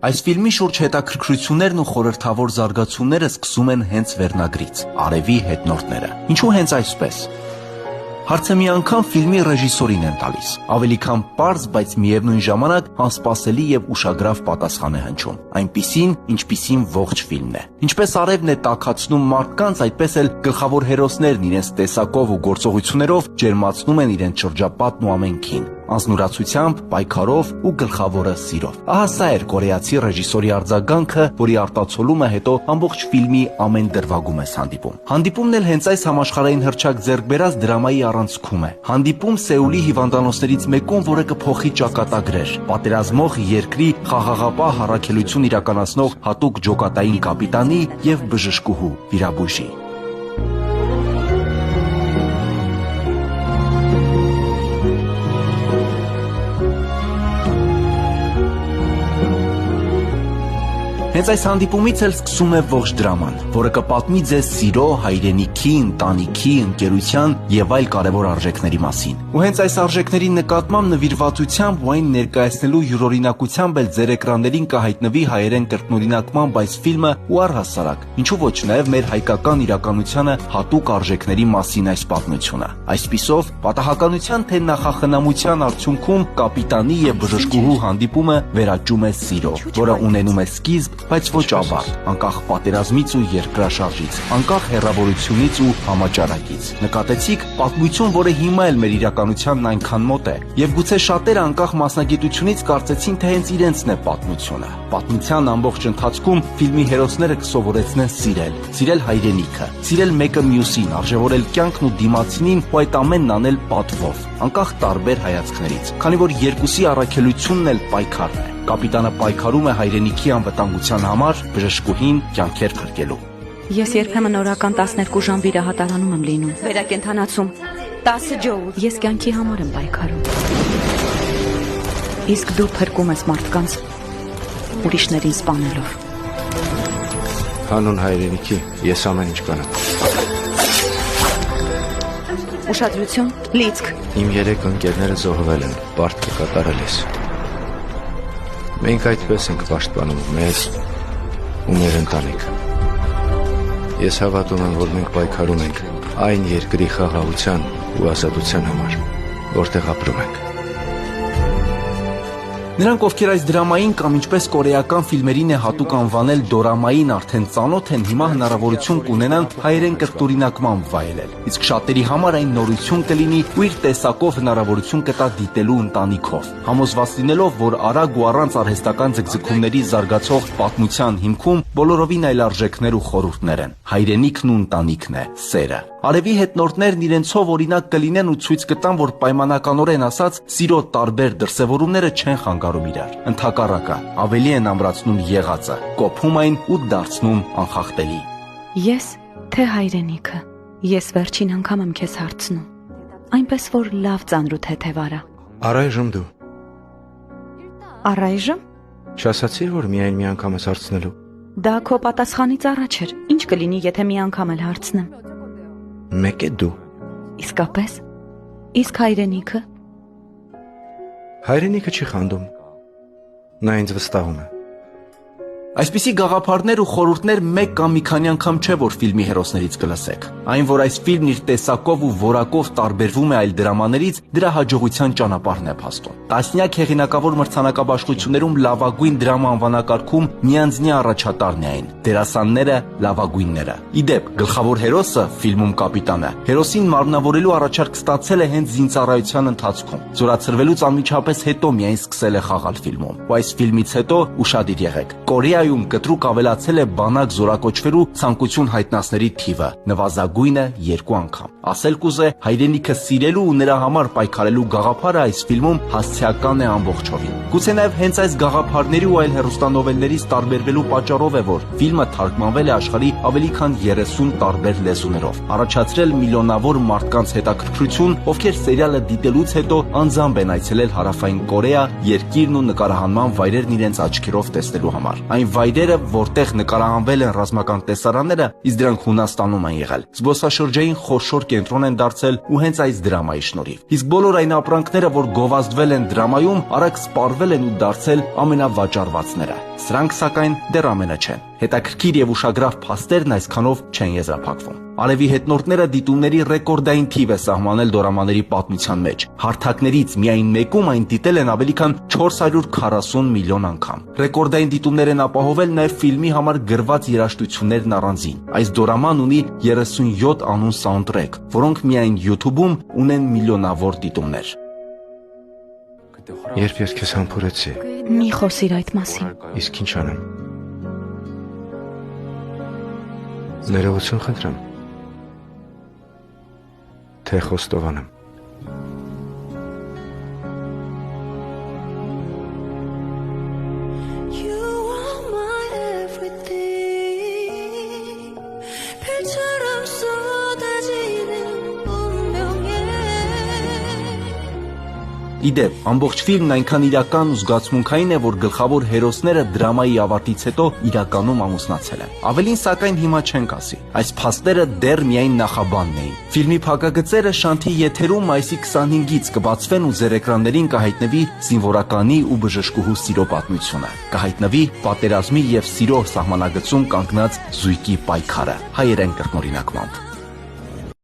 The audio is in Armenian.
Այս ֆիլմի շուրջ հետաքրքրություններն ու խորհրդավոր զարգացումները սկսում են հենց վերնագրից՝ «Արևի հետնորդները»։ Ինչու հենց այսպես։ Հարցը մի անգամ ֆիլմի ռեժիսորին են տալիս։ Ավելի քան պարզ, բայց միևնույն ժամանակ անսպասելի եւ ուշագրավ պատասխան է հնչում։ Այնպիսին, ինչպիսին ողջ ֆիլմն է։ Ինչպես արևն է տաքացնում մարդկանց, այդպես էլ գլխավոր հերոսներն իրենց տեսակով ու գործողություններով ջերմացնում են իրենց շրջապատն ու ամենքին։ Անձնուրացությամբ, պայքարով ու գլխավորը սիրով։ Ահա սա էր կորեացի ռեժիսորի արձագանքը, որի արտացոլումը հետո ամբողջ ֆիլմի ամեն դրվագում ես հանդիպում։ Հանդիպումն էլ հենց այս համաշխարհային հռչակ ձեռք բերած դրամայի առանցքում է։ Հանդիպում Սեուլի հիվանդանոցներից մեկում, որը կփոխի ճակատագրեր, պատերազմող երկրի խաղաղապահ առաքելություն իրականացնող հատուկ ջոկատային կապիտանի եւ բժշկուհու վիրաբույժի։ Հենց այս հանդիպումից էլ սկսում է ողջ դրաման, որը կպատմի ձեզ սիրո, հայրենիքի, ընտանիքի, ընկերության եւ այլ կարևոր արժեքների մասին։ Ու հենց այս արժեքների նկատմամբ նվիրվածությամբ ու այն ներկայացնելու յուրօրինակությամբ էլ ձեր էկրաններին կհայտնվի հայերեն կրկնօրինակմամբ այս ֆիլմը ու առհասարակ, ինչու ոչ նաեւ մեր հայկական իրականությանը հատուկ արժեքների մասին այս պատմությունը։ Այսպիսով, պատահականության թե նախախնամության արդյունքում կապիտանի եւ բժշկուհու հանդիպումը վերաճում է սիրո, որը ունենում է սկիզբ, բայց ոչ ավարտ, անկախ պատերազմից ու երկրաշարժից, անկախ հեռավորությունից ու համաճարակից։ Նկատեցիք պատմություն, որը հիմա էլ մեր իրականությանն այնքան մոտ է, եւ գուցե շատերը անկախ մասնագիտությունից կարծեցին, թե հենց իրենցն է պատմությունը։ Պատմության ամբողջ ընթացքում ֆիլմի հերոսները կսովորեցնեն սիրել հայրենիքը, սիրել մեկը մյուսին, արժևորել կյանքն ու դիմացինին ու այդ ամենն անել պատվով, անկախ տարբեր հայացքներից, քանի որ երկուսի առաքելությունն էլ պայքարն է։ Կապիտանը պայքարում է հայրենիքի անվտանգության համար, բժշկուհին կյանքեր փրկելու։ Ես երբեմն օրական 12 ժամ վիրահատարանում եմ լինում, վերակենդանացում 10 ջոուլ։ Ես կյանքի համար եմ պայքարում։ Իսկ դու փրկում ես մարդկանց ուրիշներին սպանելով։ Հանուն հայրենիքի ես ամեն ինչ կանեմ։ Ուշադրություն, լիցք։ Իմ 3 ընկերները զոհվել են, պարտքը կատարել ես։ Մենք այդպես ենք պաշտպանում մեզ ու մեր ընտանիքը։ Ես հավատում եմ, որ մենք պայքարում ենք այն երկրի խաղաղության ու ազատության համար, որտեղ ապրում ենք։ Նրանք, ովքեր այս դրամային կամ ինչպես կորեական ֆիլմերին է հատուկ անվանել դորամային արդեն ծանոթ են, հիմա հնարավորություն կունենան հայերեն կրկնօրինակմամբ վայելել։ Իսկ շատերի համար այն նորություն կլինի ու իր տեսակով հնարավորություն կտա դիտելու ընտանիքով, համոզված լինելով, որ արագ ու առանց արհեստական ձգձգումների զարգացող պատմության հիմքում բոլորովին այլ արժեքներ ու խորհուրդներ են։ Հայրենիքն ու ընտանիքն է, սերը։ Արևի հետնորդներն իրենցով օրինակ կլինեն ու ցույց կտան, որ պայմանականորեն ասած սիրո տարբեր դրսևորումները չեն խանգարում իրար։ Ընդհակառակը, ավելի են ամրացնում եղածը, կոփում այն ու դարձնում անխախտելի։ Ես թե հայրենիքը, ես վերջին անգամ եմ քեզ հարցնում, այնպես որ լավ ծանրութ հետև արա։ Առայժմ դու։ Առայժմ։ Չասացի, որ միայն մի անգամ ես հարցնելու։ Դա քո պատասխանից առաջ էր։ Ինչ կլինի, եթե մի անգամ էլ հարցնեմ։ Մեկ է դու։ Իսկապես։ Իսկ հայրենիքը։ Հայրենիքը չի խանդում։ Նա ինձ վստահում է։ Այսպիսի գաղափարներ ու խորհուրդներ մեկ կամ մի քանի անգամ չէ, որ ֆիլմի հերոսներից կլսեք։ Այն, որ այս ֆիլմն իր տեսակով ու որակով տարբերվում է այլ դրամաներից, դրա հաջողության ճանապարհն է փաստում։ Տասնյակ հեղինակավոր մրցանակաբաշխություններում լավագույն դրամա անվանակարգում միանձնյա առաջատարն է այն։ Դերասանները լավագույնները։ Իդեպ, գլխավոր հերոսը ֆիլմում կապիտանը հերոսին մարմնավորելու առաջարկ ստացել է հենց զինծառայության ընթացքում։ Զորացրվելուց անմիջապես հետո միայն սկսել է խաղալ ֆիլմում։ Ու այս ֆիլմից հետո ուշադիր եղեք։ Կորեայում կտրուկ ավելացել է բանակ զորակոչվելու ցանկություն հայտնածների թիվը, նվազագույնը 2 անգամ։ Ասել կուզե, հայրենիքը սիրելու ու նրա համար պայքարելու գաղափարը այս ֆիլմում հասցեական է ամբողջովին։ Գուցե նաև հենց այս գաղափարների ու այլ հեռուստանովելներից տարբերվելու պատճառով է, որ ֆիլմը թարգմանվել է աշխարհի ավելի քան 30 տարբեր լեզուներով, առաջացրել միլիոնավոր մարդկանց հետաքրքրություն, ովքեր սերիալը դիտելուց հետո անձամբ են այցելել Հարավային Կորեա, երկիրն ու նկարահանման վայրերն իրենց աչքերով տեսնելու համար։ Այն վայրերը, որտեղ նկարահանվել են ռազմական տեսարանները, իսկ դրանք Հունաստանում են եղել, զբոսաշրջային խոշոր կենտրոն են դարձել ու հենց այս դրամայի շնորհիվ։ Իսկ բոլոր այն ապրանքները, որ գովազդվել են դրամայում, արագ սպառվել են ու դարձել ամենավաճառվածները։ Սրանք սակայն դեռ ամենը չեն։ Հետաքրքիր եւ ուշագրավ փաստերն այսքանով չեն եզրափակվում։ Ալևի հետնորդները դիտումների ռեկորդային թիվ է սահմանել դորամաների պատմության մեջ։ Հարթակներից միայն մեկում այն դիտել են ավելի քան 440 միլիոն անգամ։ Ռեկորդային դիտումներ են ապահովել նաև ֆիլմի համար գրված երաժշտություններն առանձին։ Այս դորաման ունի 37 անուն սաունդտրեք, որոնք միայն YouTube-ում ունեն միլիոնավոր դիտումներ։ Երբ ես քեզ համբուրեցի, Մի խոսիր այդ մասին։ իսկ ինչ անեմ։ Ներողություն խնդրեմ։ Թե խոստովանեմ։ Իդեպ, ամբողջ ֆիլմն այնքան իրական ու զգացմունքային է, որ գլխավոր հերոսները դրամայի ավարտից հետո իրականում ամուսնացել են։ Ավելին սակայն հիմա չենք ասի։ Այս փաստերը դեռ միայն նախաբանն էին։ Ֆիլմի փակագծերը Շանթի եթերում մայիսի 25-ից կբացվեն ու ձեր էկրաններին կհայտնվի զինվորականի ու բժշկուհու սիրո պատմությունը։ Կհայտնվի պատերազմի եւ սիրո սահմանագծում կանգնած զույգի պայքարը հայերեն կրկնօրինակմամբ։